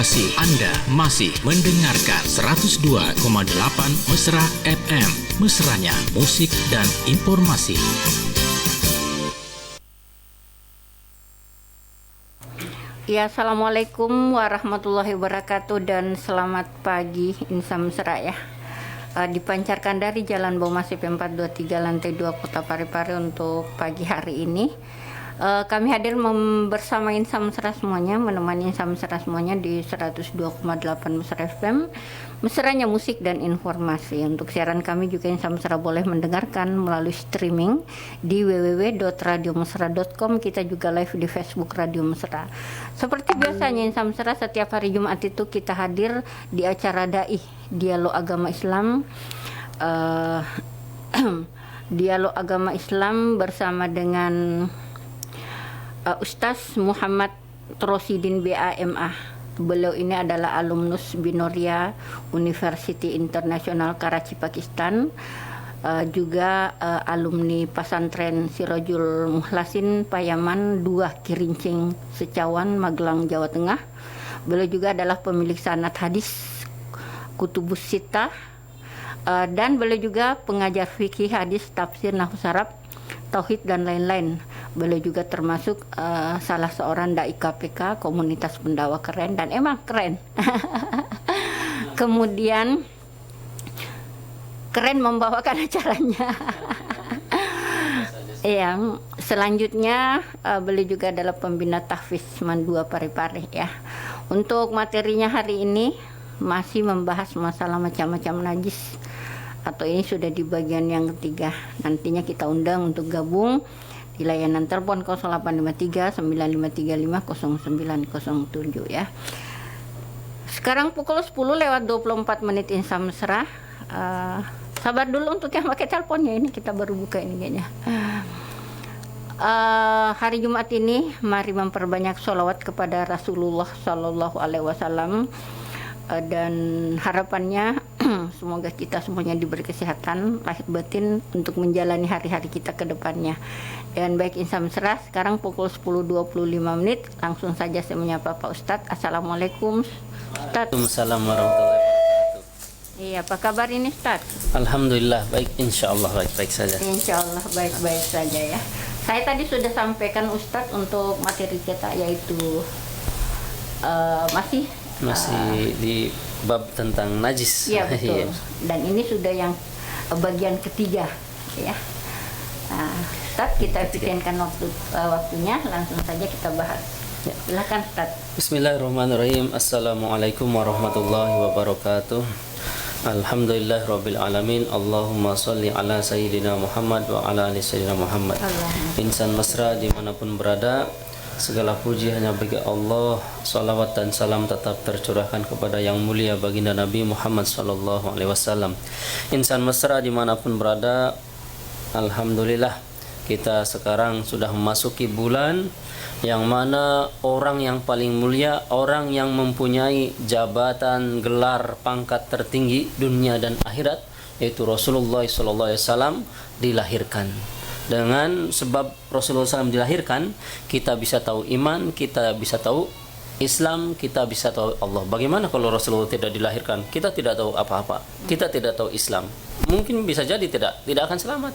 kasih Anda masih mendengarkan 102,8 Mesra FM. Mesranya musik dan informasi. Ya, Assalamualaikum warahmatullahi wabarakatuh dan selamat pagi Insan Mesra ya. Dipancarkan dari Jalan Bomasip 423 lantai 2 Kota Parepare untuk pagi hari ini. Kami hadir bersama Insan Mesra semuanya, menemani Insan Mesra semuanya di 102,8 Mesra FM, mesranya musik dan informasi. Untuk siaran kami juga Insan Mesra boleh mendengarkan melalui streaming di www.radiomesra.com. Kita juga live di Facebook Radio Mesra. Seperti biasanya Insan Mesra setiap hari Jumat itu kita hadir di acara Dai, Dialog Agama Islam. Dialog Agama Islam bersama dengan Ustaz Muhammad Trosidin BAMA. Beliau ini adalah alumnus Binoria University International Karachi, Pakistan. Juga alumni pesantren Sirajul Muhlasin Payaman 2 Kirincing Secawan, Magelang, Jawa Tengah. Beliau juga adalah pemilik sanad hadis Kutubus Sittah, dan beliau juga pengajar fikih, hadis, tafsir, nahwu saraf, tauhid dan lain-lain. Beliau juga termasuk salah seorang dai KPK, komunitas pendakwah keren, dan emang keren. Kemudian keren membawakan acaranya. Yang selanjutnya beliau juga adalah pembina tahfiz Mandua Parepare ya. Untuk materinya hari ini masih membahas masalah macam-macam najis, atau ini sudah di bagian yang ketiga. Nantinya kita undang untuk gabung di layanan telepon 0853 9535 0907 ya. Sekarang pukul 10:24 Insan Mesra. Sabar dulu untuk yang pakai teleponnya, ini kita baru buka ini kayaknya. Hari Jumat ini mari memperbanyak sholawat kepada Rasulullah Sallallahu Alaihi Wasallam. Dan harapannya semoga kita semuanya diberi kesehatan lahir batin untuk menjalani hari-hari kita ke depannya. Dan baik Insan Mesra, sekarang pukul 10:25, langsung saja saya menyapa Pak Ustadz. Assalamualaikum Ustadz. Waalaikumsalam warahmatullahi wabarakatuh. Iya, apa kabar ini Ustadz? Alhamdulillah baik, insyaallah baik-baik saja. Insyaallah baik-baik saja ya. Saya tadi sudah sampaikan Ustadz untuk materi kita, yaitu masih di bab tentang najis. Iya betul. Dan ini sudah yang bagian ketiga ya. Ustaz, kita pikirkan waktunya, langsung saja kita bahas. Ya. Silakan Ustaz. Bismillahirrahmanirrahim. Assalamualaikum warahmatullahi wabarakatuh. Alhamdulillahirabbil alamin. Allahumma shalli ala sayyidina Muhammad wa ala ali sayyidina Muhammad. Insan Mesra dimanapun berada, segala puji hanya bagi Allah. Salawat dan salam tetap tercurahkan kepada yang mulia baginda Nabi Muhammad sallallahu alaihi wasallam. Insan Mesra dimanapun berada, alhamdulillah kita sekarang sudah memasuki bulan yang mana orang yang paling mulia, orang yang mempunyai jabatan, gelar, pangkat tertinggi dunia dan akhirat, yaitu Rasulullah sallallahu alaihi wasallam dilahirkan. Dengan sebab Rasulullah SAW dilahirkan, kita bisa tahu iman, kita bisa tahu Islam, kita bisa tahu Allah. Bagaimana kalau Rasulullah tidak dilahirkan? Kita tidak tahu apa-apa. Kita tidak tahu Islam. Mungkin bisa jadi tidak akan selamat.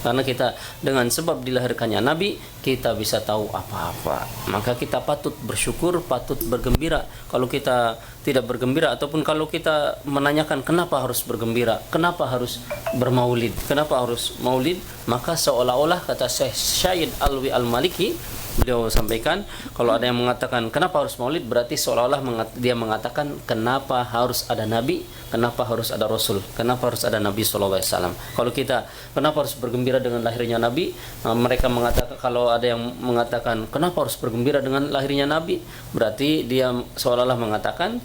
Karena kita dengan sebab dilahirkannya Nabi, kita bisa tahu apa-apa. Maka kita patut bersyukur, patut bergembira. Kalau kita tidak bergembira, ataupun kalau kita menanyakan kenapa harus bergembira, kenapa harus bermaulid, kenapa harus maulid, maka seolah-olah kata Syekh Syahid Alwi Al-Maliki, beliau sampaikan, kalau ada yang mengatakan kenapa harus maulid, berarti seolah-olah dia mengatakan kenapa harus ada Nabi, kenapa harus ada Rasul, kenapa harus ada Nabi SAW. Kalau kita kenapa harus bergembira dengan lahirnya Nabi, mereka mengatakan, kalau ada yang mengatakan kenapa harus bergembira dengan lahirnya Nabi, berarti dia seolah-olah mengatakan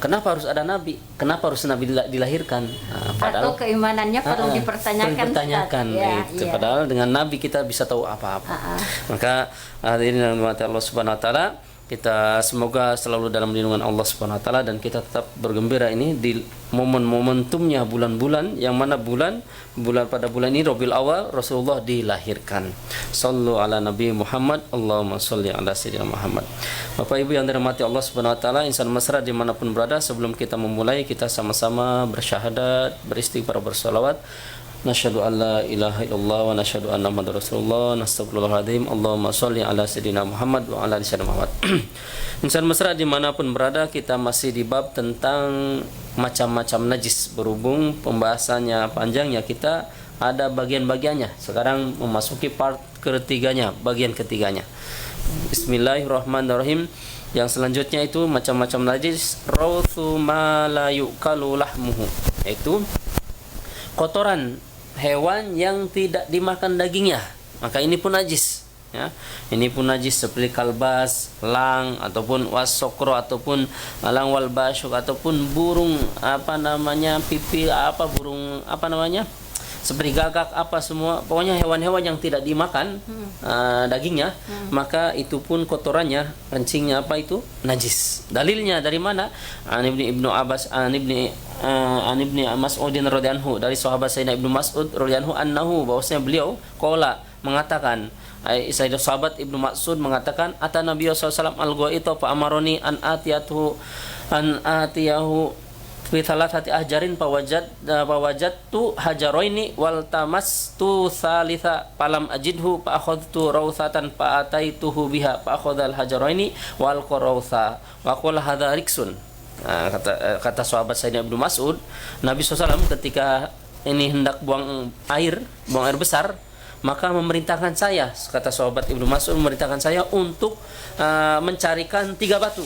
kenapa harus ada Nabi, kenapa harus Nabi dilahirkan. Padahal atau keimanannya perlu dipertanyakan. Padahal dengan Nabi kita bisa tahu apa-apa. Maka hadirin yang dirahmati Allah Subhanahu wa taala, Kita semoga selalu dalam lindungan Allah Subhanahu wa taala, dan kita tetap bergembira ini di momentumnya bulan-bulan yang mana bulan pada bulan ini Rabiul Awal Rasulullah dilahirkan. Sallu ala Nabi Muhammad, Allahumma sholli ala sayyidina Muhammad. Bapak Ibu yang dirahmati Allah Subhanahu wa taala, insan mesra dimanapun berada, sebelum kita memulai kita sama-sama bersyahadat, beristighfar, bersolawat. Nasyhadu an la ilaha illallah wa nasyhadu anna Muhammadar Rasulullah. Nastaghfirullahaladzim. Allahumma sholli ala sayyidina Muhammad wa ala ali sayyidina Muhammad. Insan mesra dimanapun berada, kita masih di bab tentang macam-macam najis. Berhubung pembahasannya panjangnya, kita ada bagian-bagiannya. Sekarang memasuki part ketiganya, bagian ketiganya. Bismillahirrahmanirrahim. Yang selanjutnya itu macam-macam najis. Rawthu ma la yukalu lahmuhu, yaitu kotoran hewan yang tidak dimakan dagingnya, maka ini pun najis, ya. Ini pun najis seperti kalbas, lang, ataupun wasokro, ataupun lang wal basyuk, ataupun burung burung seperti gagak, semua, pokoknya hewan-hewan yang tidak dimakan dagingnya, maka itu pun kotorannya, kencingnya itu najis. Dalilnya dari mana? An Ibnu Abbas an Ibni Mas'udin radhiyallahu anhu, dari sahabat Sayyidina Ibnu Mas'ud radhiyallahu anhu, bahwasanya beliau qala mengatakan, Sayyidina sahabat Ibnu Mas'ud mengatakan, ata Nabi sallallahu alaihi wasallam al-ghaita fa amaroni an atiyahu fi thalathati ahjarin pawajadtu hajaroini wal tamastu thalitha falam ajidhu fa akhadtu rawthatan fa ataituhu biha fa akhadhal hajaroini wal qarawtha wa qala hadza riksun. Kata sahabat Sayyidina Ibnu Mas'ud, Nabi SAW ketika ini hendak buang air besar, maka memerintahkan saya, kata sahabat Ibnu Mas'ud, memerintahkan saya untuk mencarikan 3 batu.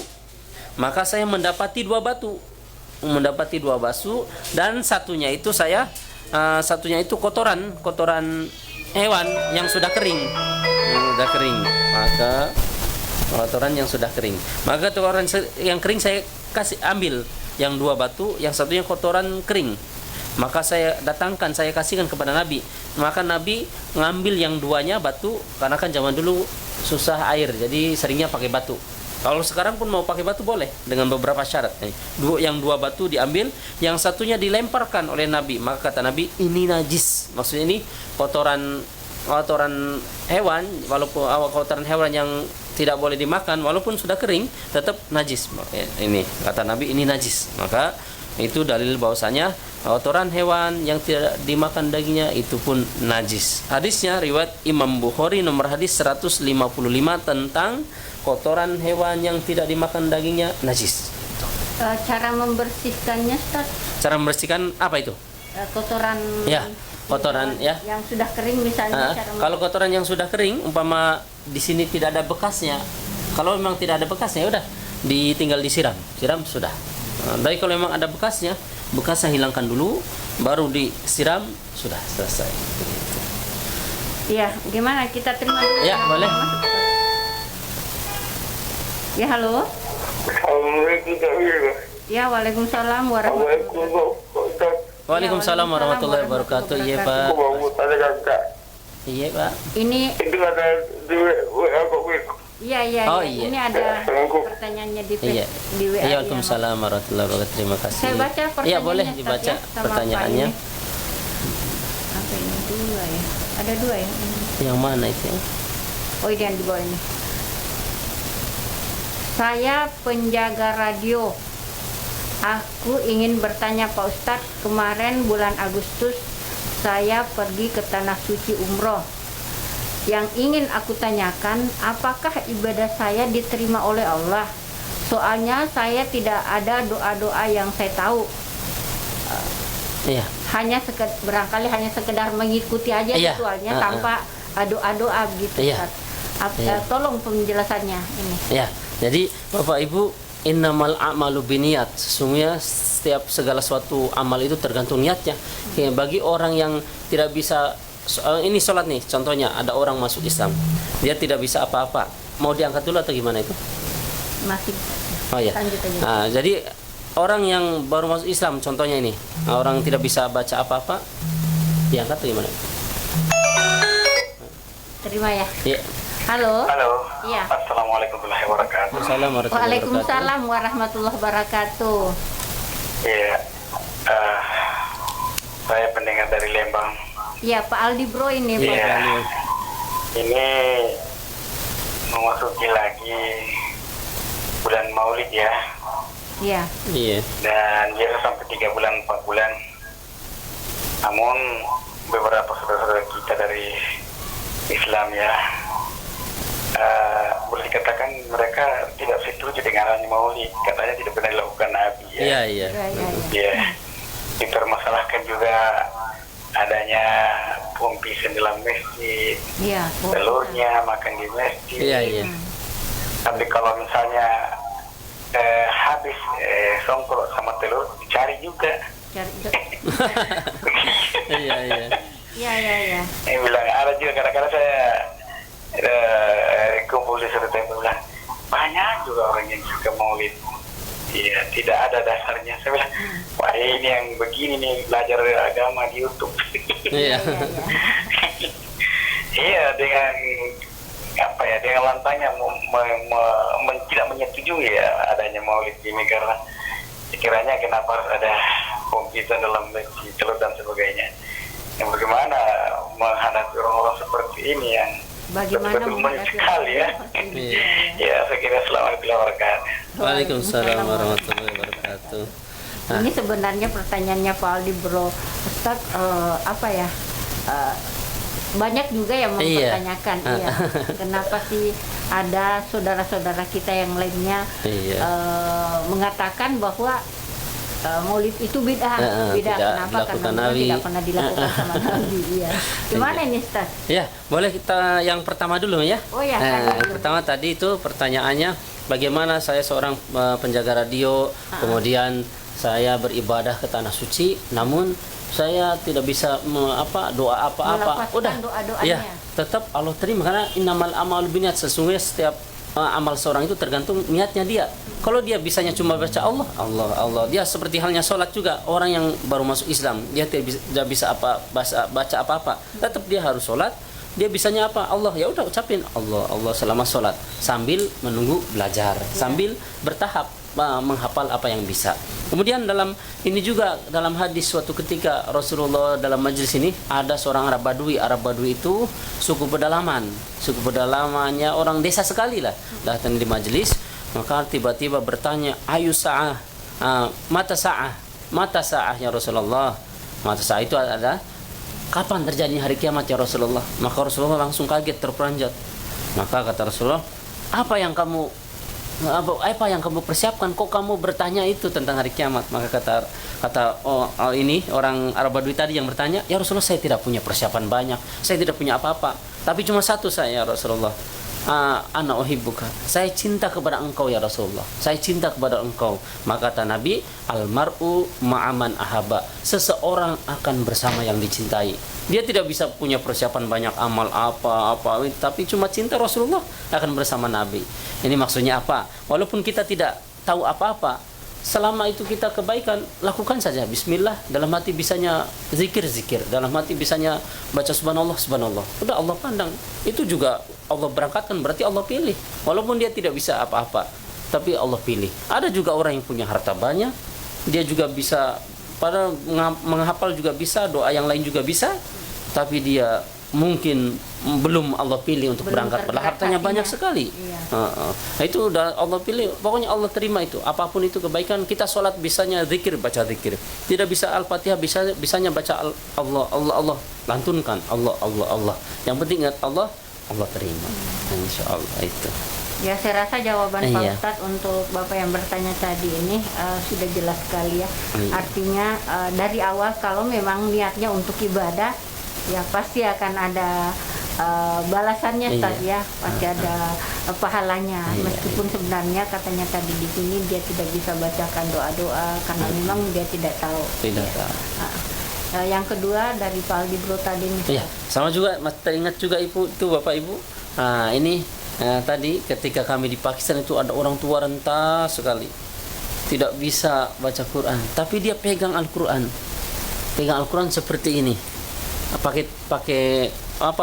Maka saya mendapati 2 batu, dan satunya itu kotoran hewan yang sudah kering, maka kotoran yang sudah kering. Maka kotoran yang kering saya ambil yang 2 batu, yang satunya kotoran kering. Maka saya kasihkan kepada Nabi. Maka Nabi ngambil yang 2-nya batu, karena kan zaman dulu susah air, jadi seringnya pakai batu. Kalau sekarang pun mau pakai batu boleh, dengan beberapa syarat. Yang 2 batu diambil, yang satunya dilemparkan oleh Nabi. Maka kata Nabi, ini najis. Maksudnya ini kotoran hewan, walaupun kotoran hewan yang tidak boleh dimakan, walaupun sudah kering, tetap najis. Ini kata Nabi, ini najis. Maka itu dalil bahwasanya kotoran hewan yang tidak dimakan dagingnya itu pun najis. Hadisnya riwayat Imam Bukhari nomor hadis 155 tentang kotoran hewan yang tidak dimakan dagingnya najis. Cara membersihkannya, Ustaz? Cara membersihkan apa itu? Kotoran. Ya, kotoran ya. Yang sudah kering misalnya. Kalau kotoran yang sudah kering, umpama di sini tidak ada bekasnya. Kalau memang tidak ada bekasnya, udah tinggal disiram sudah. Tapi kalau memang ada bekasnya hilangkan dulu, baru disiram, sudah selesai. Iya, gimana kita terima dulu? Ya, boleh. Ya, halo. Ya, waalaikumsalam warahmatullahi wabarakatuh. Waalaikumsalam warahmatullahi wabarakatuh. Iya, Pak. Iya, Pak. Ini ada Iya. Oh, iya. Ini ada pertanyaannya di WA. Iya, waalaikumsalam warahmatullahi wabarakatuh. Terima kasih. Saya baca pertanyaannya. Iya, boleh dibaca pertanyaannya. Apa ini? 2 ya? Ada 2 ya? Yang mana itu? Oh, ini yang di bawah ini. Saya penjaga radio. Aku ingin bertanya Pak Ustadz, kemarin bulan Agustus saya pergi ke Tanah Suci Umroh. Yang ingin aku tanyakan, apakah ibadah saya diterima oleh Allah? Soalnya saya tidak ada doa-doa yang saya tahu. Iya. Barangkali hanya sekedar mengikuti aja ritualnya tanpa doa-doa begitu. Iya. Tolong penjelasannya ini. Ya, jadi Bapak Ibu, innamal a'malu biniyat. Sesungguhnya setiap segala suatu amal itu tergantung niatnya. Bagi orang yang tidak bisa, ini sholat nih, contohnya ada orang masuk Islam, dia tidak bisa apa-apa, mau diangkat dulu atau gimana itu? Masih. Oh ya. Nah, jadi orang yang baru masuk Islam, contohnya ini, orang tidak bisa baca apa-apa, diangkat atau gimana? Terima ya. Ya. Halo. Halo. Iya. Assalamualaikum warahmatullahi wabarakatuh. Waalaikumsalam warahmatullahi wabarakatuh. Iya. Saya pendengar dari Lembang. Iya, Pak Aldi Bro ini. Pak. Iya. Ini memasuki lagi bulan Maulid ya. Iya. Iya. Dan biasa sampai 3 bulan 4 bulan. Namun beberapa saudara-saudara kita dari Islam ya, boleh dikatakan mereka tidak setuju dengan adanya Maulid. Katanya tidak pernah dilakukan Nabi ya. Iya, iya. Ya, dipermasalahkan juga adanya pompisan dalam masjid, Iya. telurnya makan di masjid. Iya, iya. Tapi kalau misalnya habis songkok sama telur, dicari juga. Iya, iya. Iya. Bilang ada juga kadang-kadang saya kumpul di suatu tempat bilang banyak juga orang yang suka Maulid. Iya, tidak ada dasarnya. Saya bilang, wah ini yang begini nih belajar agama di YouTube. Iya. Iya, dengan apa ya, dengan lantangnya tidak menyetujui ya adanya Maulid ini, karena sekiranya kenapa harus ada komputer dalam masjid, telur dan sebagainya. Yang bagaimana menghadapi orang-orang seperti ini yang betul-betul menyesal ya. Ya, saya kira selamat wabarakatuh. Waalaikumsalam warahmatullahi wabarakatuh. Ini sebenarnya pertanyaannya Pak Aldi Bro. Ustaz, apa ya? Banyak juga yang mempertanyakan, iya. Kenapa sih ada saudara-saudara kita yang lainnya mengatakan bahwa Maulid itu bid'ah. Kenapa? Karena tidak pernah dilakukan sama Nabi. Iya. Gimana ini, Ustaz? Ya, boleh kita yang pertama dulu ya. Oh ya. Pertama tadi itu pertanyaannya, bagaimana saya seorang penjaga radio, kemudian saya beribadah ke tanah suci, namun saya tidak bisa doa apa-apa. Udah, doa-doanya. ya, tetap Allah terima, karena innamal a'malu binniyat. Sesungguhnya setiap amal seorang itu tergantung niatnya dia. Kalau dia bisanya cuma baca Allah, dia seperti halnya sholat juga. Orang yang baru masuk Islam, dia tidak bisa baca apa-apa, tetap dia harus sholat. Dia bisanya apa? Allah, ya udah ucapin Allah selama sholat, sambil menunggu belajar, sambil bertahap menghafal apa yang bisa. Kemudian dalam ini juga, dalam hadis suatu ketika Rasulullah dalam majelis ini, ada seorang Arab Badui. Arab Badui itu suku pedalamannya orang desa sekali lah, datang di majelis. Maka tiba-tiba bertanya, ayu sa'ah, mata sa'ah ya Rasulullah. Mata sa'ah itu ada kapan terjadinya hari kiamat ya Rasulullah. Maka Rasulullah langsung kaget, terperanjat. Maka kata Rasulullah, apa yang kamu persiapkan, kok kamu bertanya itu tentang hari kiamat? Maka kata ini orang Arab Badui tadi yang bertanya, ya Rasulullah, saya tidak punya persiapan banyak, saya tidak punya apa-apa, tapi cuma satu saya, ya Rasulullah, ana uhibbuka, saya cinta kepada engkau ya Rasulullah, saya cinta kepada engkau. Maka kata Nabi, almar'u ma'aman ahaba, seseorang akan bersama yang dicintai. Dia tidak bisa punya persiapan banyak amal apa-apa, tapi cuma cinta Rasulullah, akan bersama Nabi. Ini maksudnya apa? Walaupun kita tidak tahu apa-apa, selama itu kita kebaikan, lakukan saja. Bismillah, dalam hati bisanya zikir, dalam hati bisanya baca subhanallah. Udah, Allah pandang. Itu juga Allah berangkatkan, berarti Allah pilih. Walaupun dia tidak bisa apa-apa, tapi Allah pilih. Ada juga orang yang punya harta banyak, dia juga bisa, pada menghafal juga bisa, doa yang lain juga bisa, tapi dia mungkin belum Allah pilih untuk berangkat, padahal hartanya banyak sekali. Nah, itu udah Allah pilih, pokoknya Allah terima itu. Apapun itu kebaikan, kita sholat bisanya zikir, baca zikir. Tidak bisa Al-Fatihah, bisanya baca Allah, lantunkan Allah. Yang penting ingat Allah terima. Insya Allah itu. Ya, saya rasa jawaban Pak Ustadz untuk Bapak yang bertanya tadi ini sudah jelas sekali ya. Artinya dari awal kalau memang niatnya untuk ibadah, ya pasti akan ada balasannya, Ustaz ya, pasti ada pahalanya. Meskipun sebenarnya katanya tadi di sini dia tidak bisa bacakan doa-doa karena memang dia tidak tahu. Yang kedua dari Pak Aldi Bro tadi nih. Iya, sama juga, teringat juga Ibu itu, Bapak Ibu. Ini tadi ketika kami di Pakistan itu ada orang tua renta sekali, tidak bisa baca Quran, tapi dia pegang Al-Quran seperti ini, pakai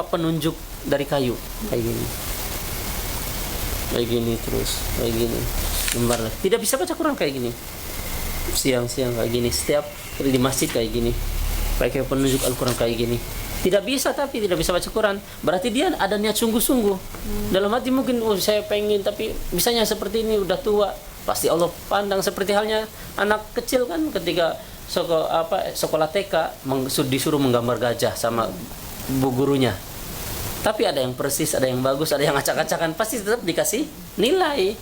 penunjuk dari kayu kayak gini. kayak gini terus, kayak gini. Lembar lagi. Tidak bisa baca Quran kayak gini. Siang-siang kayak gini, setiap di masjid kayak gini. Pakai penunjuk Al-Quran kayak gini. Tidak bisa, tapi tidak bisa baca Quran. Berarti dia ada niat sungguh-sungguh. Dalam hati mungkin, oh saya pengen, tapi bisanya seperti ini, udah tua. Pasti Allah pandang. Seperti halnya anak kecil kan, ketika sekolah TK disuruh menggambar gajah sama bu gurunya. Tapi ada yang persis, ada yang bagus, ada yang acak-acakan, pasti tetap dikasih nilai,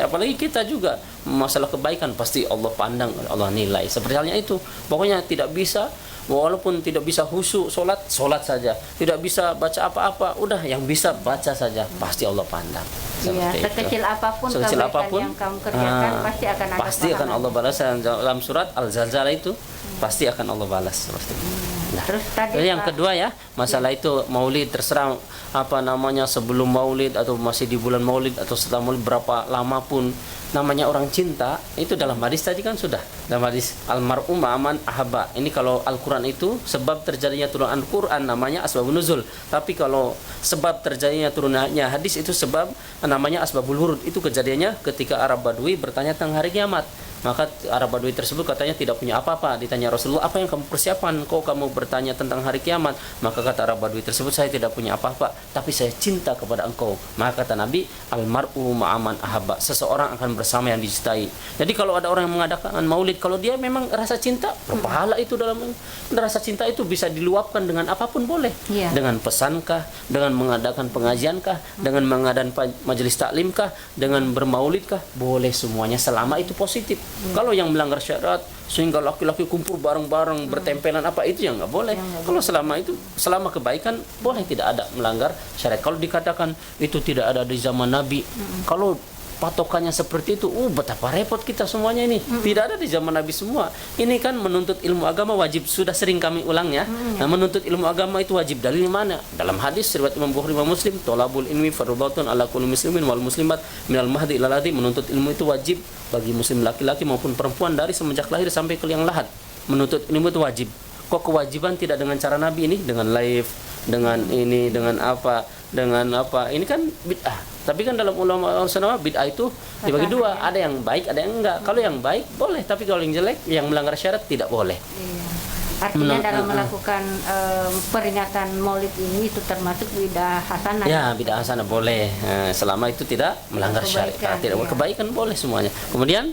Apalagi kita juga masalah kebaikan pasti Allah pandang, Allah nilai. Seperti halnya itu. Pokoknya tidak bisa, walaupun tidak bisa khusyuk solat saja, tidak bisa baca apa-apa, udah yang bisa baca saja, pasti Allah pandang. Iya, sekecil apapun kebaikan yang kamu kerjakan pasti akan Allah balas. Dalam surat Al-Zalzalah itu pasti akan Allah balas seperti itu. Nah, terus tadi yang kedua ya, masalah itu maulid, terserah sebelum maulid atau masih di bulan maulid atau setelah maulid, berapa lama pun namanya orang cinta. Itu dalam hadis tadi kan sudah, dalam hadis almar'u ma'aman ahabba. Ini kalau Al-Quran itu sebab terjadinya turunan Al-Quran namanya asbabun nuzul. Tapi kalau sebab terjadinya turunannya hadis itu sebab namanya asbabul wurud. Itu kejadiannya ketika Arab Badui bertanya tentang hari kiamat. Maka Arab Badui tersebut katanya tidak punya apa-apa. Ditanya Rasulullah, apa yang kamu persiapkan? Kok kamu bertanya tentang hari kiamat? Maka kata Arab Badui tersebut, saya tidak punya apa-apa, tapi saya cinta kepada engkau. Maka kata Nabi, almar'u ma'aman ahabba. Seseorang akan bersama yang dicintai. Jadi kalau ada orang yang mengadakan maulid, kalau dia memang rasa cinta, berpahala itu. Dalam rasa cinta itu bisa diluapkan dengan apapun boleh. Dengan pesankah, dengan mengadakan pengajiankah, dengan mengadakan majelis taklimkah, dengan bermaulidkah, boleh semuanya selama itu positif. Kalau yang melanggar syarat sehingga laki-laki kumpul bareng-bareng bertempelan apa, itu yang nggak boleh. Kalau selama kebaikan boleh, tidak ada melanggar syariat. Kalau dikatakan itu tidak ada di zaman Nabi, kalau patokannya seperti itu, betapa repot kita semuanya ini. Tidak ada di zaman Nabi semua. Ini kan menuntut ilmu agama wajib, sudah sering kami ulang ya. Nah, menuntut ilmu agama itu wajib. Dalil mana? Dalam hadis riwayat Imam Bukhari, Imam Muslim, thalabul ilmi fardhatun ala kulli muslimin wal muslimat minal mahdi ilal lahdi. Menuntut ilmu itu wajib bagi muslim laki-laki maupun perempuan dari semenjak lahir sampai ke liang lahat. Menuntut ilmu itu wajib. Kok kewajiban tidak dengan cara Nabi ini, dengan live, dengan ini, dengan apa? Ini kan bid'ah. Tapi kan dalam ulama sunnah bid'ah itu dibagi dua, ada yang baik, ada yang enggak. Kalau yang baik boleh, tapi kalau yang jelek, yang melanggar syarat tidak boleh. Artinya dalam melakukan peringatan maulid ini itu termasuk bid'ah hasanah. Ya, bid'ah hasanah boleh, selama itu tidak melanggar syariat. Tidak kebaikan boleh semuanya. Kemudian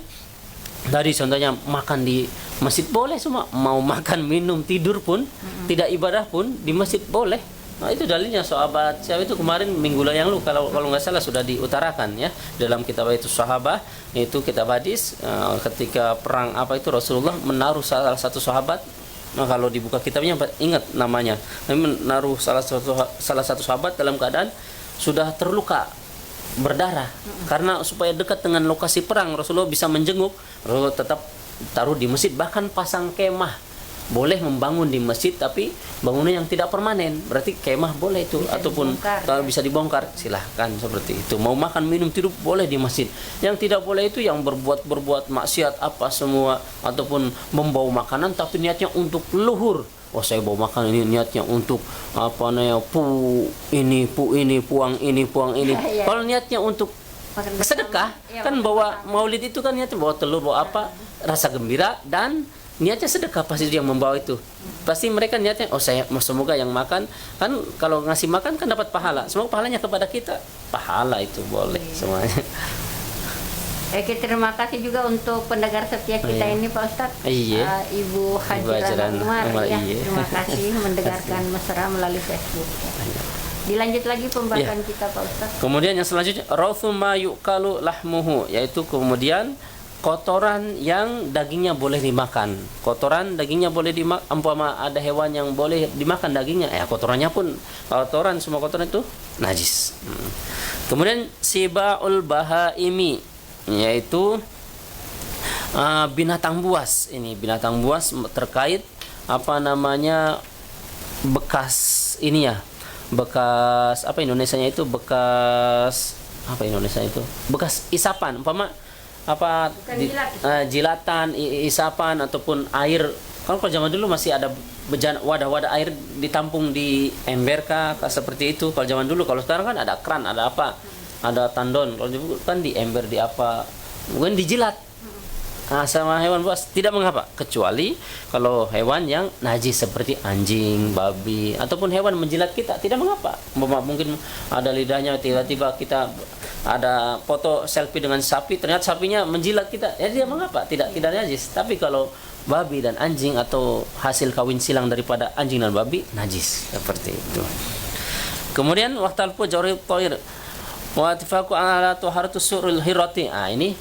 dari contohnya makan di masjid boleh semua, mau makan, minum, tidur pun, tidak ibadah pun di masjid boleh. Nah, itu dalilnya sahabat siapa itu kemarin minggu yang lalu kalau nggak salah sudah diutarakan ya dalam kitab itu sahabat, itu kitab hadis, ketika perang apa itu Rasulullah menaruh salah satu sahabat. Nah, kalau dibuka kitabnya ingat namanya, menaruh salah satu sahabat dalam keadaan sudah terluka berdarah, karena supaya dekat dengan lokasi perang Rasulullah bisa menjenguk, Rasulullah tetap taruh di masjid, bahkan pasang kemah. Boleh membangun di masjid, tapi bangunan yang tidak permanen. Berarti kemah boleh itu, bisa ataupun kalau bisa dibongkar, silahkan seperti itu. Mau makan, minum, tidur boleh di masjid. Yang tidak boleh itu yang berbuat maksiat apa semua, ataupun membawa makanan tapi niatnya untuk leluhur. Oh, saya bawa makan ini niatnya untuk apa namanya, puang ini. Kalau niatnya untuk sedekah, kan bawa maulid itu kan niatnya bawa telur, bawa apa, rasa gembira dan niatnya sedekah, pasti dia membawa itu. Pasti mereka niatnya, saya semoga yang makan, kan kalau ngasih makan kan dapat pahala. Semoga pahalanya kepada kita. Pahala itu boleh semuanya. Terima kasih juga untuk pendengar setia kita ini Pak Ustadz. Ibu Hajiran Umar ya. Terima kasih mendengarkan mesra melalui Facebook. Dilanjut lagi pembahasan kita Pak Ustadz. Kemudian yang selanjutnya rauthu ma yuqalu lahmuhu, yaitu kemudian kotoran yang dagingnya boleh dimakan. Kotoran dagingnya boleh dimakan. Umpama ada hewan yang boleh dimakan dagingnya, kotorannya pun semua kotoran itu najis. Kemudian sibaul bahaimi, yaitu binatang buas. Ini binatang buas terkait apa namanya, bekas ini ya. Bekas apa Indonesianya itu? Bekas isapan, umpama apa jilatan, isapan ataupun air. Kalau zaman dulu masih ada wadah-wadah air ditampung di ember kah seperti itu kalau zaman dulu. Kalau sekarang kan ada keran, ada apa. ada tandon, kalau dibungkus kan di ember, di apa, mungkin dijilat. Nah, sama hewan buas tidak mengapa, kecuali kalau hewan yang najis seperti anjing, babi, ataupun hewan menjilat kita tidak mengapa. Mungkin ada lidahnya, tiba-tiba kita ada foto selfie dengan sapi, ternyata sapinya menjilat kita, ya tidak mengapa, tidak najis. Tapi kalau babi dan anjing atau hasil kawin silang daripada anjing dan babi, najis seperti itu. Kemudian waktu alpo jawri toir wa tifaku ala tuharatus surul hirati. Ini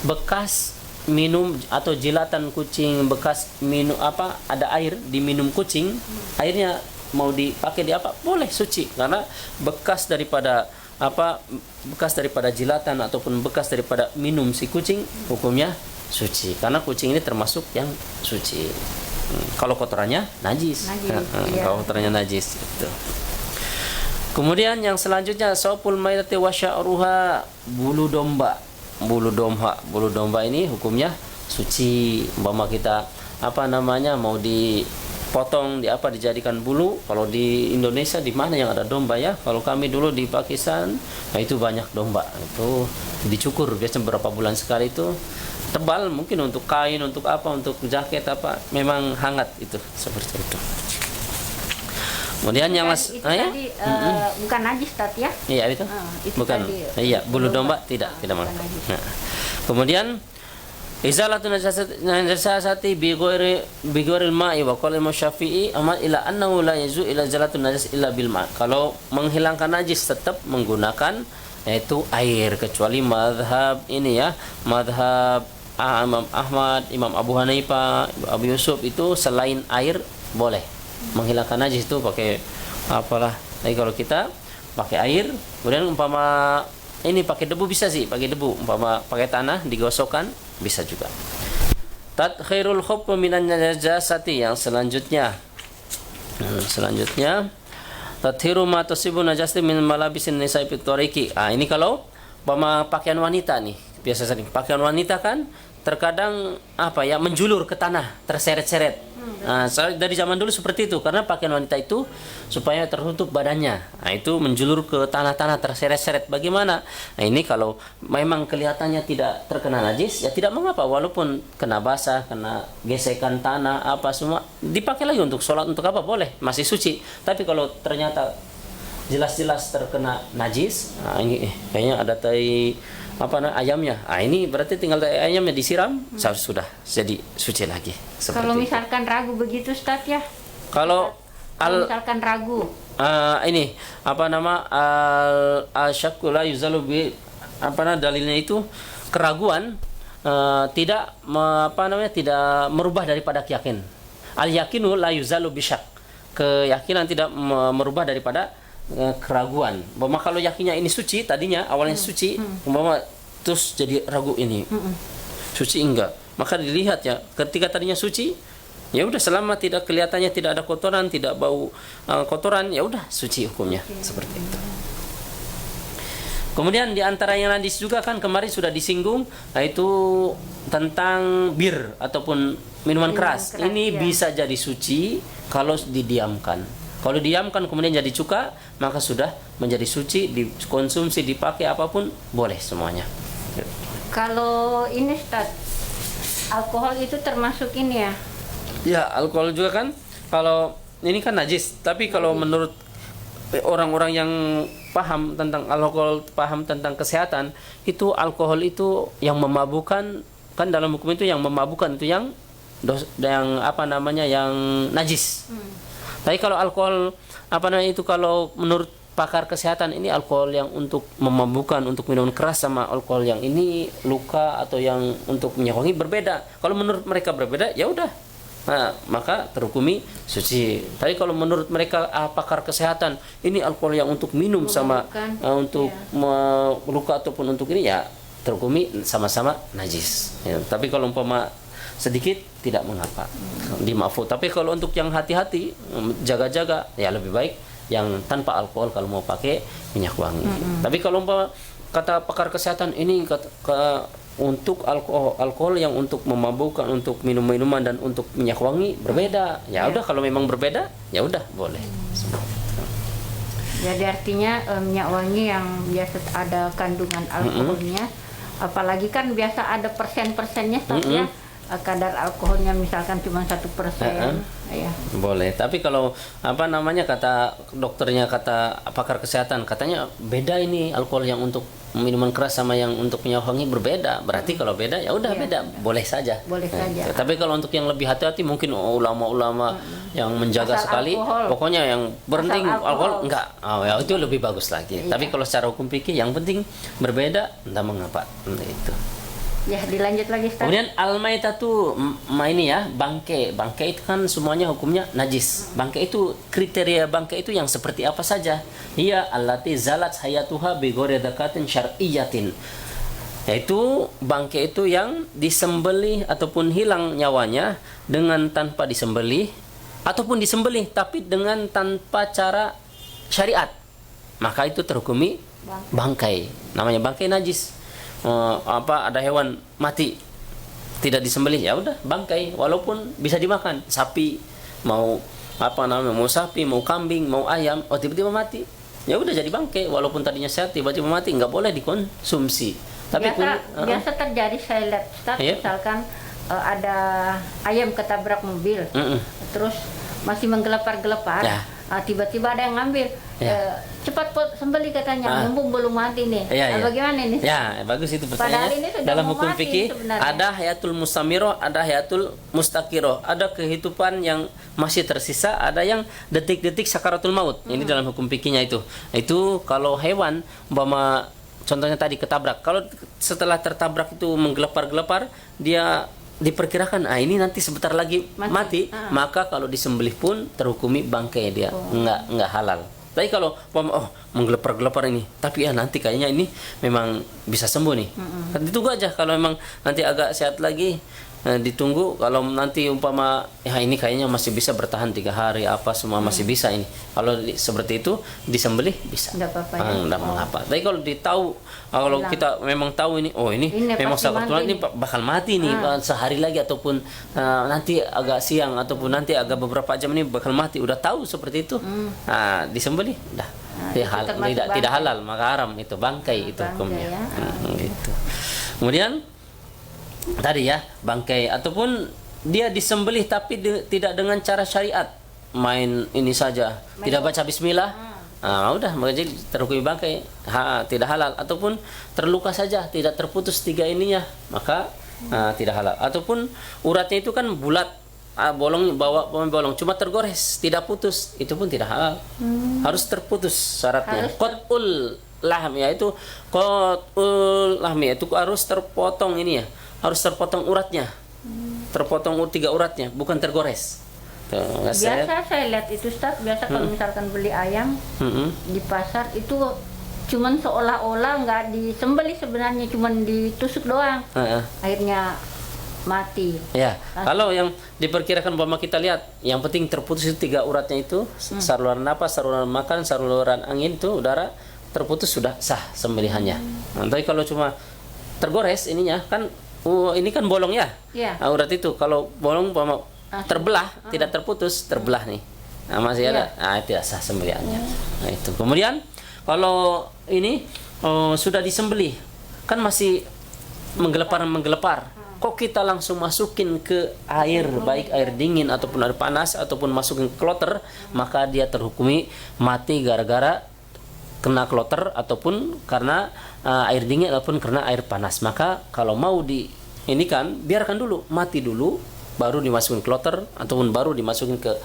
bekas minum atau jilatan kucing, bekas minum apa, ada air diminum kucing, airnya mau dipakai di apa, boleh, suci, karena bekas daripada apa, bekas daripada jilatan ataupun bekas daripada minum si kucing, hukumnya suci, karena kucing ini termasuk yang suci. Kalau kotorannya najis, iya. Kalau kotorannya najis itu. Kemudian yang selanjutnya saupul maitati wa sya'ruha, bulu domba. Bulu domba ini hukumnya suci. Umpama kita apa namanya mau dipotong, di apa, dijadikan bulu. Kalau di Indonesia di mana yang ada domba ya? Kalau kami dulu di Pakistan, nah itu banyak domba. Itu dicukur biasanya berapa bulan sekali, itu tebal, mungkin untuk kain, untuk apa, untuk jaket apa, memang hangat itu, seperti itu. Kemudian yang tadi bukan najis tadi ya? Iya itu. Itu Bukan. tadi, Iya, bulu domba tidak mengapa. Nah. Kemudian izalatu najasati bi ghairil ma'i wa qala Syafi'i amal ila annahu la yazu ila zalatu najas illa bil ma'. Kalau menghilangkan najis tetap menggunakan yaitu air, kecuali mazhab ini ya, mazhab Imam Ahmad, Imam Abu Hanifah, Abu Yusuf itu selain air boleh. Menghilangkan najis itu pakai apalah. Tapi kalau kita pakai air, kemudian umpama ini pakai debu bisa sih, pakai debu, umpama pakai tanah digosokkan bisa juga. Tadkhirul khuff minan najasati, yang selanjutnya tadhiru ma tasibu najasati min malabisin nisa'i fit tariqi. Ini kalau umpama pakaian wanita nih, biasa sering pakaian wanita kan terkadang apa ya, menjulur ke tanah, terseret-seret. Dari zaman dulu seperti itu, karena pakaian wanita itu supaya tertutup badannya. Itu menjulur ke tanah-tanah, terseret-seret. Bagaimana? Ini kalau memang kelihatannya tidak terkena najis, ya tidak mengapa, walaupun kena basah, kena gesekan tanah, apa semua dipakai lagi untuk sholat, untuk apa, boleh, masih suci. Tapi kalau ternyata jelas-jelas terkena najis, ini kayaknya ada tai ayamnya. Ini berarti tinggal ayamnya disiram, sudah jadi suci lagi. Kalau misalkan ragu begitu Ustaz ya? Kalau misalkan ragu. Ini al-syakku la yuzalu bi dalilnya itu keraguan tidak tidak merubah daripada keyakinan. Al-yakinu la yuzalu bi syak. Keyakinan tidak merubah daripada keraguan. Umpama kalau yakinnya ini suci, tadinya awalnya suci, umpama terus jadi ragu ini suci enggak, maka dilihat ya, ketika tadinya suci, ya udah, selama tidak kelihatannya tidak ada kotoran, tidak bau kotoran, ya udah suci hukumnya. Seperti itu. Kemudian di antara yang najis juga kan kemarin sudah disinggung, yaitu tentang bir ataupun minuman keras. Ini bisa jadi suci kalau didiamkan. Kalau diamkan kemudian jadi cuka, maka sudah menjadi suci, dikonsumsi, dipakai apapun boleh semuanya. Kalau ini Ustaz, alkohol itu termasuk ini ya? Ya, alkohol juga kan, kalau ini kan najis, tapi kalau menurut orang-orang yang paham tentang alkohol, paham tentang kesehatan, itu alkohol itu yang memabukkan, kan dalam hukum itu yang memabukkan itu yang yang najis. Tapi kalau alkohol itu kalau menurut pakar kesehatan, ini alkohol yang untuk memabukkan, untuk minuman keras, sama alkohol yang ini luka atau yang untuk menyewangi berbeda. Kalau menurut mereka berbeda, ya udah, maka terhukumi suci. Tapi kalau menurut mereka pakar kesehatan, ini alkohol yang untuk minum sama untuk luka ataupun untuk ini, ya terhukumi sama-sama najis. Ya, tapi kalau umpama sedikit tidak mengapa, dimaafkan. Tapi kalau untuk yang hati-hati, jaga-jaga, ya lebih baik yang tanpa alkohol kalau mau pakai minyak wangi. Tapi kalau kata pakar kesehatan, ini untuk alkohol yang untuk memabukkan, untuk minum-minuman dan untuk minyak wangi berbeda. Ya udah, kalau memang berbeda, ya udah boleh. Jadi artinya minyak wangi yang biasa ada kandungan alkoholnya, apalagi kan biasa ada persen-persennya, ya. Kadar alkoholnya misalkan cuma 1%, ya. Boleh. Tapi kalau apa namanya, kata dokternya, kata pakar kesehatan, katanya beda ini alkohol yang untuk minuman keras sama yang untuk minyak wangi berbeda. Berarti kalau beda ya udah beda, boleh saja. Boleh saja. Tapi kalau untuk yang lebih hati-hati mungkin ulama-ulama yang menjaga Asal sekali, alkohol. pokoknya yang berhenti alkohol alkohol. enggak. Oh, ya itu lebih bagus lagi. Tapi kalau secara hukum fikih yang penting berbeda, enggak mengapa. Itu. Ya, dilanjut lagi, Ustaz. Kemudian al-maitatu ini ya, bangkai. Bangkai itu kan semuanya hukumnya najis. Bangkai itu, kriteria bangkai itu yang seperti apa saja? Hiya allati zalat hayatuha bi ghairi dzakatin syar'iyyatin. Yaitu bangkai itu yang disembelih ataupun hilang nyawanya dengan tanpa disembelih, ataupun disembelih tapi dengan tanpa cara syariat. Maka itu terhukumi bangkai. Namanya bangkai najis. Ada hewan mati tidak disembelih, ya udah bangkai, walaupun bisa dimakan. Sapi mau mau sapi, mau kambing, mau ayam, tiba-tiba mati, ya udah jadi bangkai, walaupun tadinya sehat tiba-tiba mati, nggak boleh dikonsumsi. Tapi biasa terjadi, saya lihat, Ustaz, misalkan ada ayam ketabrak mobil, terus masih menggelepar-gelepar, tiba-tiba ada yang ngambil, cepat sembelih katanya, mumpung belum mati nih. Bagaimana ini? Ya, bagus itu pertanyaannya. Dalam hukum fikih ada hayatul mustamiro, ada hayatul mustakiro, ada kehidupan yang masih tersisa, ada yang detik-detik sakaratul maut. Ini dalam hukum fikihnya itu. Itu kalau hewan, umpama contohnya tadi ketabrak, kalau setelah tertabrak itu menggelepar-gelepar, dia diperkirakan ini nanti sebentar lagi mati, maka kalau disembelih pun terhukumi bangkai dia, enggak halal. Tapi kalau menggelepar-gelepar ini, tapi nanti kayaknya ini memang bisa sembuh nih, ditunggu aja. Kalau memang nanti agak sehat lagi, ditunggu. Kalau nanti umpama ini kayaknya masih bisa bertahan 3 hari, semua masih bisa ini. Kalau seperti itu disembelih bisa, enggak mengapa. Tapi kalau kita memang tahu ini memang sahabat ini bakal mati nih sehari lagi, ataupun nanti agak siang, ataupun nanti agak beberapa jam ini bakal mati, udah tahu seperti itu, disembelih dah. Tidak halal, maka haram, itu bangkai, itu hukumnya. Gitu. Kemudian tadi ya, bangkai ataupun dia disembelih tapi tidak dengan cara syariat, main ini saja, tidak baca bismillah, udah jadi terhukumi bangkai, tidak halal. Ataupun terluka saja, tidak terputus 3 ininya, maka tidak halal. Ataupun uratnya itu kan bulat, bolong cuma tergores, tidak putus, itu pun tidak halal. Harus terputus syaratnya. Qat'ul lahm, yaitu qat'ul lahm, itu harus terpotong ini ya, harus terpotong uratnya, terpotong 3 uratnya, bukan tergores. Biasa saya lihat itu, Ustaz, biasa kalau misalkan beli ayam di pasar itu cuman seolah-olah nggak disembelih, sebenarnya cuman ditusuk doang, akhirnya mati. Ya, kalau yang diperkirakan bahwa kita lihat, yang penting terputus itu 3 uratnya itu, saluran napas, saluran makan, saluran angin itu, udara terputus, sudah sah sembelihannya. Tapi kalau cuma tergores ininya kan, ini kan bolong ya, urat itu kalau bolong terbelah, tidak terputus, terbelah nih, masih ada, tidak sah sembelihannya. Itu. Kemudian kalau ini sudah disembelih, kan masih menggelepar, kok kita langsung masukin ke air, baik air dingin ataupun air panas, ataupun masukin ke kloter, maka dia terhukumi mati gara-gara kena kloter, ataupun karena air dingin, ataupun karena air panas. Maka kalau mau ini kan biarkan dulu, mati dulu, baru dimasukin kloter, ataupun baru dimasukin ke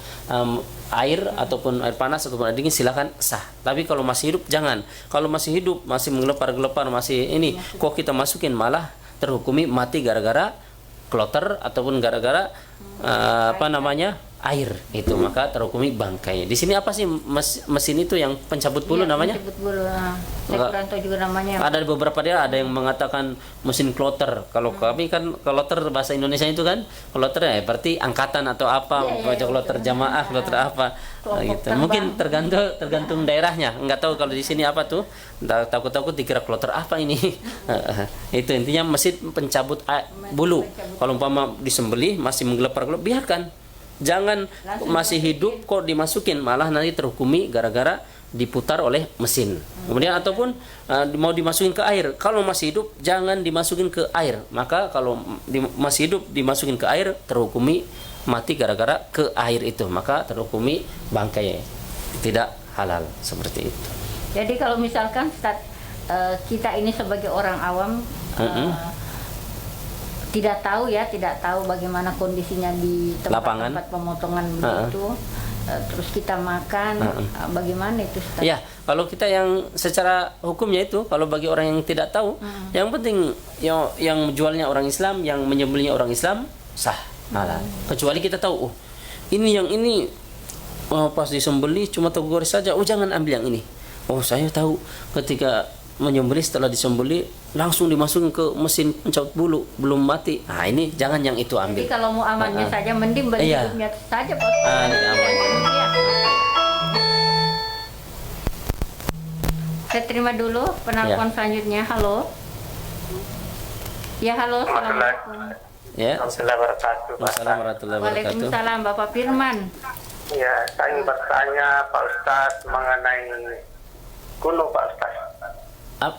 air, ataupun air panas, ataupun air dingin, silakan sah. Tapi kalau masih hidup jangan. Kalau masih hidup, masih menggelepar-gelepar, masih ini, kok kita masukin, malah terhukumi mati gara-gara kloter, ataupun gara-gara air itu, maka terhukumi bangkai. Di sini apa sih mesin itu yang pencabut bulu namanya? Pencabut bulu. Saya kurang tahu juga namanya. Ada beberapa daerah ada yang mengatakan mesin kloter. Kalau kami kan kloter bahasa Indonesia itu kan kloter ya berarti angkatan atau apa, baca kloter jamaah, kloter apa gitu. Mungkin tergantung daerahnya. Enggak tahu kalau di sini apa tuh. Takut-takut dikira kloter apa ini. Itu intinya mesin pencabut bulu. Kalau umpama disembelih masih menggelepar-gelepar, biarkan. jangan masih hidup kok dimasukin, malah nanti terhukumi gara-gara diputar oleh mesin. Kemudian ataupun mau dimasukin ke air, kalau masih hidup jangan dimasukin ke air, maka kalau masih hidup dimasukin ke air terhukumi mati gara-gara ke air itu, maka terhukumi bangkai, tidak halal seperti itu. Jadi kalau misalkan kita ini sebagai orang awam tidak tahu bagaimana kondisinya di tempat pemotongan begitu, terus kita makan, bagaimana itu Ustaz? Ya, kalau kita yang secara hukumnya itu, kalau bagi orang yang tidak tahu, yang penting yang menjualnya orang Islam, yang menyembelihnya orang Islam, sah, halal. Kecuali kita tahu, ini pas disembelih cuma tergores saja, jangan ambil yang ini. Saya tahu ketika menyembelih, setelah disembelih langsung dimasukin ke mesin pencabut bulu, belum mati. Ini jangan yang itu ambil. Jadi kalau mau amannya saja, mending hidupnya saja, Pak. Saya terima dulu penelpon selanjutnya. Halo. Ya, halo. Assalamualaikum. Ya. Assalamualaikum warahmatullahi wabarakatuh. Waalaikumsalam, Bapak Firman. Ya, saya ingin bertanya Pak Ustaz mengenai kuno, Pak Ustaz.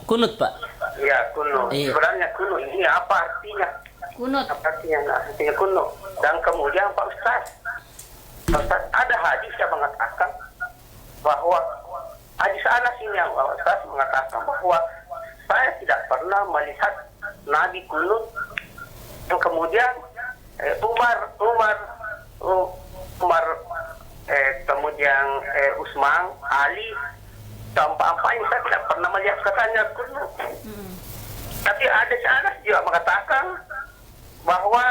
Kunut, Pak. Ya, kuno. Iya. Sebenarnya kuno ini apa artinya? Kunut. Apa artinya kuno? Dan kemudian Pak Ustaz, ada hadis yang mengatakan bahwa hadis Anas ini yang Pak Ustaz mengatakan bahwa saya tidak pernah melihat Nabi kunut. Dan kemudian kemudian Utsman, Ali, sampai ini saya tidak pernah melihat katanya kunut. Tapi ada Anas juga mengatakan bahwa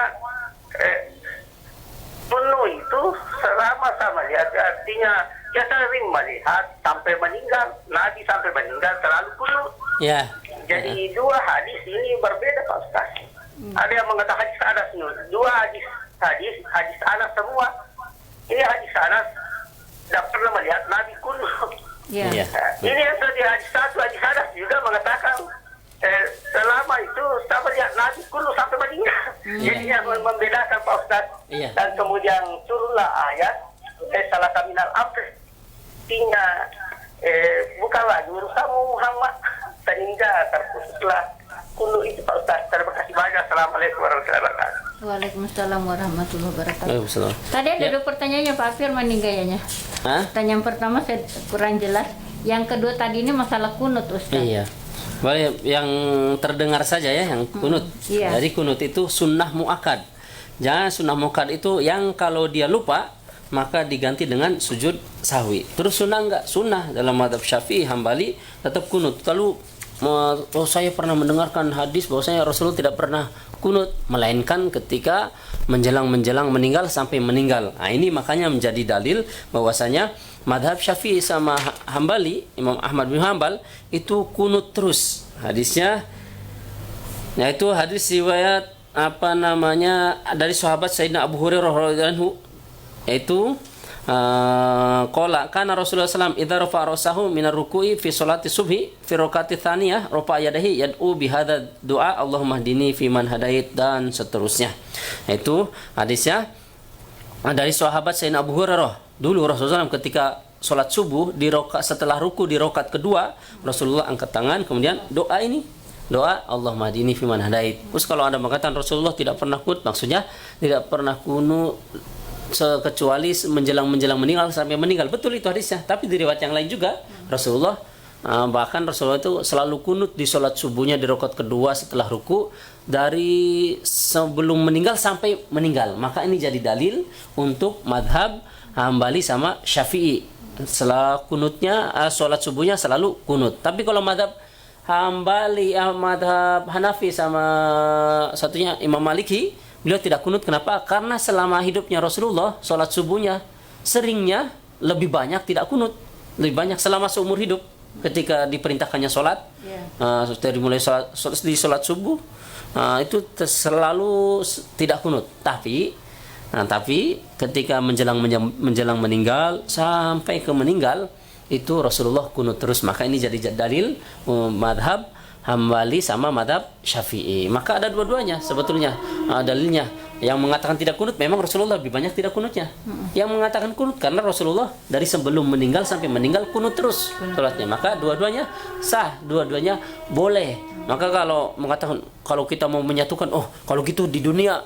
kunut itu selama saya melihat, artinya dia sering melihat sampai meninggal, Nabi sampai meninggal selalu kunut. Ya. Jadi dua hadis ini berbeda, Pak Ustaz. Ada yang mengatakan hadis Anas, dua hadis Anas semua. Ini hadis Anas tidak pernah melihat Nabi kunut. Ya. Ini yang tadi hadis satu, hadis Anas juga mengatakan selama itu saya melihat Nabi kunut sampai meninggal. Jadi yang membedakan, Pak Ustaz. Dan kemudian turunlah ayat salah minal amr, artinya bukan lagi urusan Muhammad, sehingga terputuslah kunut itu, Pak Ustaz. Terima kasih banyak. Assalamualaikum warahmatullahi wabarakatuh. Waalaikumsalam warahmatullahi wabarakatuh. Waalaikumsalam. Tadi ada dua pertanyaannya Pak Firman nih kayaknya. Pertanyaan pertama saya kurang jelas. Yang kedua tadi ini masalah kunut, Ustaz. Iya. Boleh yang terdengar saja ya, yang kunut. Iya. Jadi kunut itu sunnah muakkad. Jangan sunnah muakkad itu yang kalau dia lupa maka diganti dengan sujud sahwi. Terus sunnah enggak? Sunnah dalam mazhab Syafi'i, Hambali tetap kunut. Lalu saya pernah mendengarkan hadis bahwasanya Rasulullah tidak pernah kunut melainkan ketika menjelang meninggal sampai meninggal. Ini makanya menjadi dalil bahwasanya mazhab Syafi'i sama Hambali, Imam Ahmad bin Hanbal itu kunut terus. Hadisnya yaitu hadis riwayat dari sahabat Sayyidina Abu Hurairah radhiyallahu anhu, yaitu qala kana Rasulullah sallallahu idza rafa'a ra'sahu minar ruku'i fi sholati subhi fi rakaati tsaniyah rafa'a yadayhi yad'u bi hadza du'a Allahumma hdini fi man hadait, dan seterusnya. Itu hadisnya dari sahabat Sayyidina Abu Hurairah. Dulu Rasulullah SAW ketika sholat subuh setelah ruku di rakaat kedua, Rasulullah angkat tangan kemudian doa Allahumma hdini fi man hadait. Terus kalau Anda mengatakan Rasulullah tidak pernah kunut, maksudnya tidak pernah kunut kecuali menjelang meninggal sampai meninggal. Betul itu hadisnya. Tapi di riwayat yang lain juga Rasulullah bahkan Rasulullah itu selalu kunut di sholat subuhnya di rakaat kedua setelah ruku dari sebelum meninggal sampai meninggal. Maka ini jadi dalil untuk madhab Hambali sama Syafi'i. Setelah kunutnya sholat subuhnya selalu kunut. Tapi kalau madhab Hambali, madhab Hanafi sama satunya Imam Maliki, beliau tidak kunut. Kenapa? Karena selama hidupnya Rasulullah, sholat subuhnya seringnya lebih banyak tidak kunut. Lebih banyak selama seumur hidup. Ketika diperintahkannya sholat, dari mulai sholat subuh, itu selalu tidak kunut. Tapi ketika menjelang meninggal sampai ke meninggal, itu Rasulullah kunut terus. Maka ini jadi dalil madhab Hambali sama madhab Syafi'i. Maka ada dua-duanya sebetulnya dalilnya. Yang mengatakan tidak kunut memang Rasulullah lebih banyak tidak kunutnya. Yang mengatakan kunut karena Rasulullah dari sebelum meninggal sampai meninggal kunut terus salatnya. Maka dua-duanya sah, dua-duanya boleh. Maka kalau mengatakan kalau kita mau menyatukan, oh kalau gitu di dunia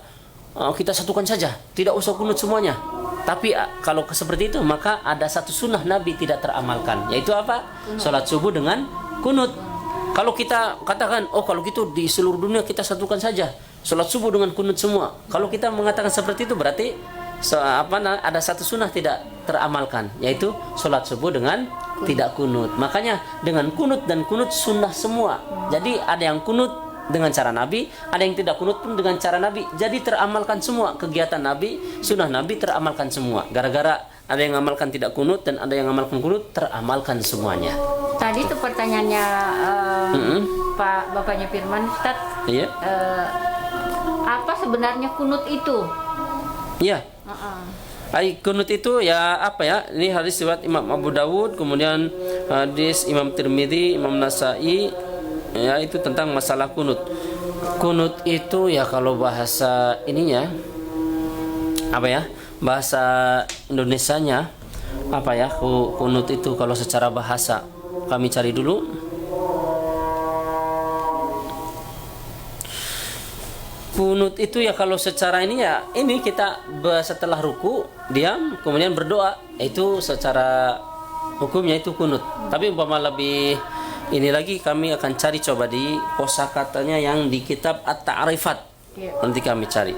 kita satukan saja, tidak usah kunut semuanya. Tapi kalau seperti itu maka ada satu sunnah Nabi tidak teramalkan, yaitu apa? Salat subuh dengan kunut. Kalau kita katakan, oh kalau gitu di seluruh dunia kita satukan saja, salat subuh dengan kunut semua. Kalau kita mengatakan seperti itu berarti ada satu sunnah tidak teramalkan, yaitu salat subuh dengan tidak kunut. Makanya dengan kunut dan kunut sunnah semua. Jadi ada yang kunut dengan cara Nabi, ada yang tidak kunut pun dengan cara Nabi. Jadi teramalkan semua kegiatan Nabi, sunnah Nabi teramalkan semua. Gara-gara ada yang amalkan tidak kunut dan ada yang amalkan kunut, teramalkan semuanya. Tadi itu pertanyaannya Pak Bapaknya Firman, Ustaz. Iya. Apa sebenarnya kunut itu? Iya. Kunut itu ya apa ya? Ini hadis riwayat Imam Abu Dawud, kemudian hadis Imam Tirmidzi, Imam Nasai, ya itu tentang masalah kunut. Kunut itu ya kalau bahasa ininya apa ya? Bahasa Indonesianya apa ya? Kunut itu kalau secara bahasa kami cari dulu. Kunut itu ya kalau secara ini ya ini kita setelah ruku diam kemudian berdoa, itu secara hukumnya itu kunut. Tapi umpama lebih ini lagi kami akan cari coba di kosakatanya yang di kitab At-Ta'rifat. Nanti kami cari.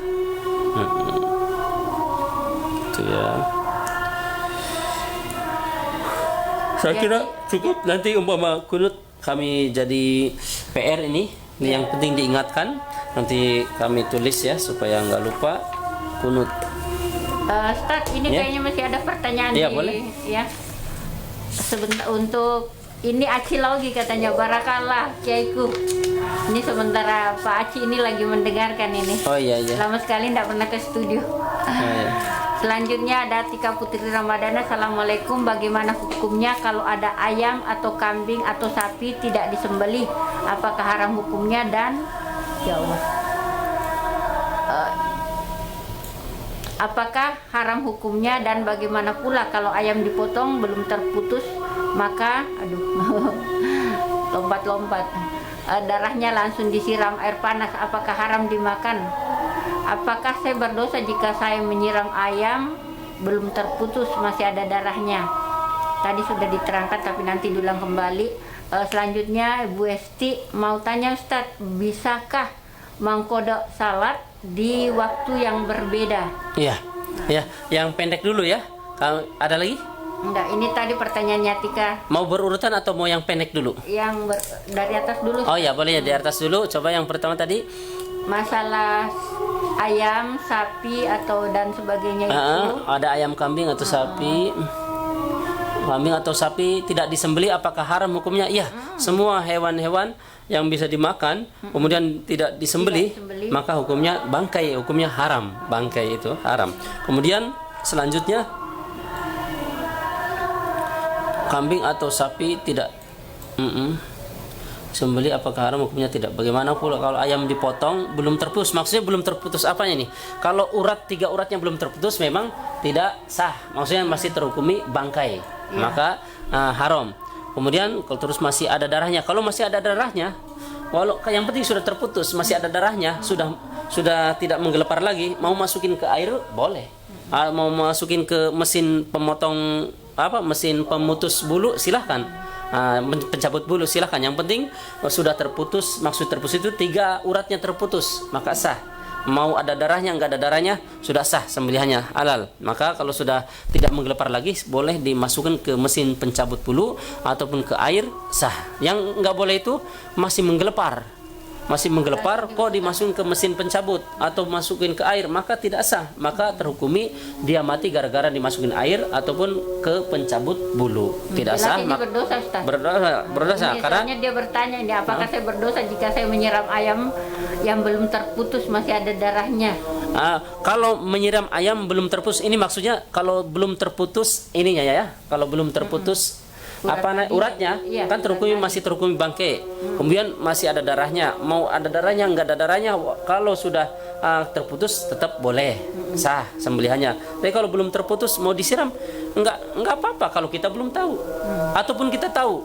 Itu ya. Saya kira cukup. Nanti umpama kunut kami jadi PR ini yang penting diingatkan. Nanti kami tulis ya supaya nggak lupa kunut. Ustaz, ini kayaknya masih ada pertanyaan boleh. Ya. Sebentar untuk ini Aci lagi katanya, barakallah Kiaiku. Ini sementara Pak Aci ini lagi mendengarkan ini. Oh iya. Lama sekali tidak pernah ke studio. Iya. Selanjutnya ada Tika Putri Ramadana. Assalamualaikum, bagaimana hukumnya kalau ada ayam atau kambing atau sapi tidak disembelih? Apakah haram hukumnya dan ya Allah. Apakah haram hukumnya dan bagaimana pula kalau ayam dipotong belum terputus maka lompat-lompat darahnya langsung disiram air panas, apakah haram dimakan? Apakah saya berdosa jika saya menyiram ayam belum terputus masih ada darahnya? Tadi sudah diterangkan tapi nanti diulang kembali. Selanjutnya Ibu Esti mau tanya Ustadz, bisakah mengkodok salat di waktu yang berbeda? Iya. Yang pendek dulu ya. Ada lagi? Enggak, ini tadi pertanyaannya Tika. Mau berurutan atau mau yang pendek dulu? Dari atas dulu. Oh ya, boleh ya di atas dulu. Coba yang pertama tadi. Masalah ayam, sapi atau dan sebagainya itu. Ada ayam, kambing atau sapi. Kambing atau sapi tidak disembelih, apakah haram hukumnya? Iya, semua hewan-hewan yang bisa dimakan kemudian tidak disembelih, maka hukumnya bangkai, hukumnya haram. Bangkai itu haram. Kemudian selanjutnya kambing atau sapi tidak sembelih, apakah haram hukumnya? Tidak. Bagaimana pula kalau ayam dipotong belum terputus? Maksudnya belum terputus apanya nih? Kalau 3 uratnya belum terputus memang tidak sah, maksudnya masih terhukumi bangkai, maka haram. Kemudian kalau terus masih ada darahnya, kalau masih ada darahnya, walau yang penting sudah terputus, masih ada darahnya, sudah tidak menggelepar lagi, mau masukin ke air boleh, mau masukin ke mesin pemotong mesin pemutus bulu silahkan, pencabut bulu silahkan, yang penting sudah terputus. Maksud terputus itu 3 uratnya terputus maka sah. Mau ada darahnya enggak ada darahnya sudah sah sembelihannya, halal. Maka kalau sudah tidak menggelepar lagi boleh dimasukkan ke mesin pencabut bulu ataupun ke air, sah. Yang enggak boleh itu masih menggelepar kok dimasukin ke mesin pencabut atau masukin ke air, maka tidak sah, maka terhukumi dia mati gara-gara dimasukin air ataupun ke pencabut bulu. Tidak sah, maka berdosa, Ustaz. Berdosa karena dia bertanya ini, apakah saya berdosa jika saya menyiram ayam yang belum terputus masih ada darahnya? Kalau menyiram ayam belum terputus, ini maksudnya kalau belum terputus ininya ya, kalau belum terputus uratnya kan terhukumi, masih terhukumi bangkai. Kemudian masih ada darahnya, mau ada darahnya enggak ada darahnya, kalau sudah terputus tetap boleh sah sembelihannya. Tapi kalau belum terputus mau disiram enggak apa-apa kalau kita belum tahu. Ataupun kita tahu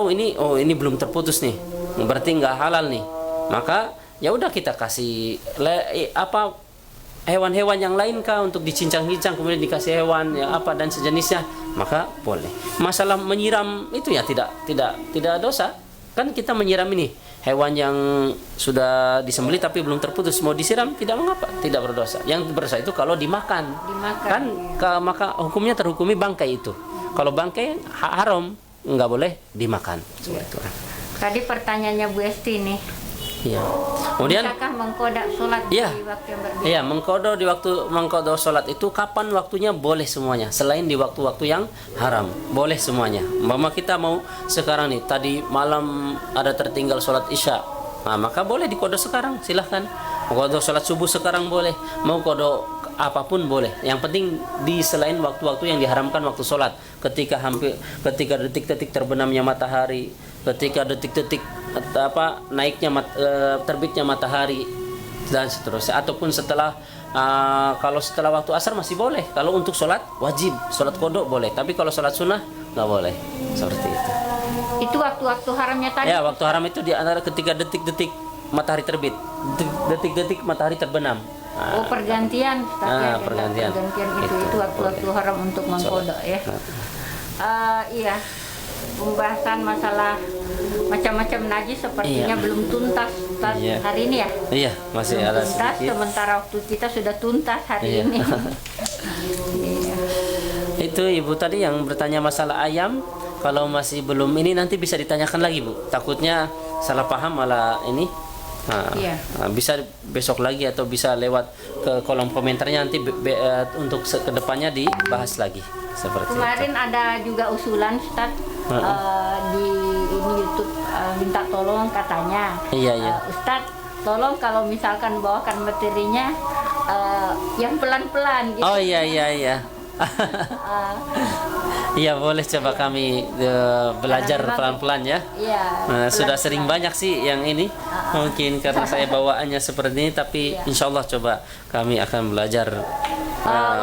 ini ini belum terputus nih. Berarti enggak halal nih. Maka ya udah kita kasih hewan-hewan yang lain kah untuk dicincang-cincang, kemudian dikasih hewan ya apa dan sejenisnya, maka boleh. Masalah menyiram itu ya tidak dosa. Kan kita menyiram ini hewan yang sudah disembelih tapi belum terputus, mau disiram tidak mengapa, tidak berdosa. Yang berdosa itu kalau dimakan. Kan maka hukumnya terhukumi bangkai itu. Kalau bangkai haram, nggak boleh dimakan. Seperti itu. Tadi pertanyaannya Bu Esti nih. Iya. Kemudian bisakah mengkodak sholat di waktu yang berbeda? Iya, mengkodo sholat itu kapan waktunya boleh semuanya. Selain di waktu-waktu yang haram, boleh semuanya. Mama kita mau sekarang nih, tadi malam ada tertinggal sholat isya, maka boleh dikodo sekarang, silahkan. Mau kodo sholat subuh sekarang boleh, mau kodo apapun boleh. Yang penting di selain waktu-waktu yang diharamkan waktu sholat, ketika detik-detik terbenamnya matahari, ketika detik-detik terbitnya matahari dan seterusnya, ataupun setelah kalau setelah waktu asar masih boleh. Kalau untuk sholat wajib, sholat kodok boleh, tapi kalau sholat sunnah nggak boleh. Seperti itu. Itu waktu-waktu haramnya tadi? Ya, waktu haram itu di antara ketika detik-detik matahari terbit, detik-detik matahari terbenam. Pergantian. Pergantian itu waktu-waktu haram untuk mengkodok ya. Iya. Pembahasan masalah macam-macam najis sepertinya belum tuntas hari ini ya. Iya, masih belum ada tuntas sedikit. Sementara waktu kita sudah tuntas hari ini. Iya. Itu Ibu tadi yang bertanya masalah ayam, kalau masih belum ini nanti bisa ditanyakan lagi Bu. Takutnya salah paham malah ini. Bisa besok lagi atau bisa lewat ke kolom komentarnya nanti untuk kedepannya dibahas lagi. Seperti kemarin itu. Ada juga usulan Ustaz di YouTube minta tolong katanya. Ustaz tolong kalau misalkan bawakan materinya yang pelan-pelan gitu. Oh iya. Iya boleh coba kami belajar pelan-pelan ya. Iya. Sudah sering banyak sih yang ini. Mungkin karena saya bawaannya seperti ini, tapi insya Allah coba kami akan belajar.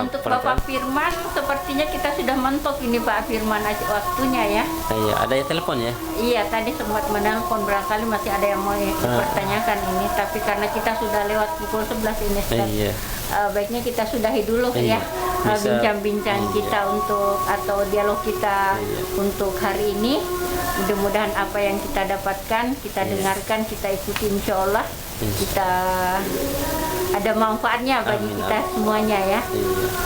Untuk Bapak Firman, sepertinya kita sudah mentok ini Pak Firman waktunya ya. Iya, ada ya telepon ya? Iya, tadi sempat menelpon, barangkali masih ada yang mau dipertanyakan ini, tapi karena kita sudah lewat pukul 11 ini, baiknya kita sudahi dulu ya bincang-bincang kita untuk atau dialog kita untuk hari ini. Mudah-mudahan apa yang kita dapatkan, kita dengarkan, kita ikuti, insya Allah kita ada manfaatnya bagi kita semuanya ya.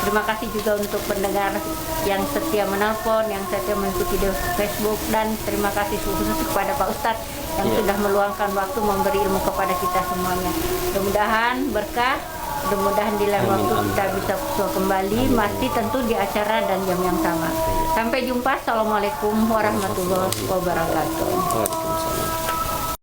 Terima kasih juga untuk pendengar yang setia menelpon, yang setia mengikuti di Facebook, dan terima kasih khusus kepada Pak Ustadz yang sudah meluangkan waktu memberi ilmu kepada kita semuanya. Mudah-mudahan berkah, mudah-mudahan di lain waktu kita bisa kembali, masih tentu di acara dan jam yang sama. Sampai jumpa. Assalamualaikum warahmatullahi wabarakatuh.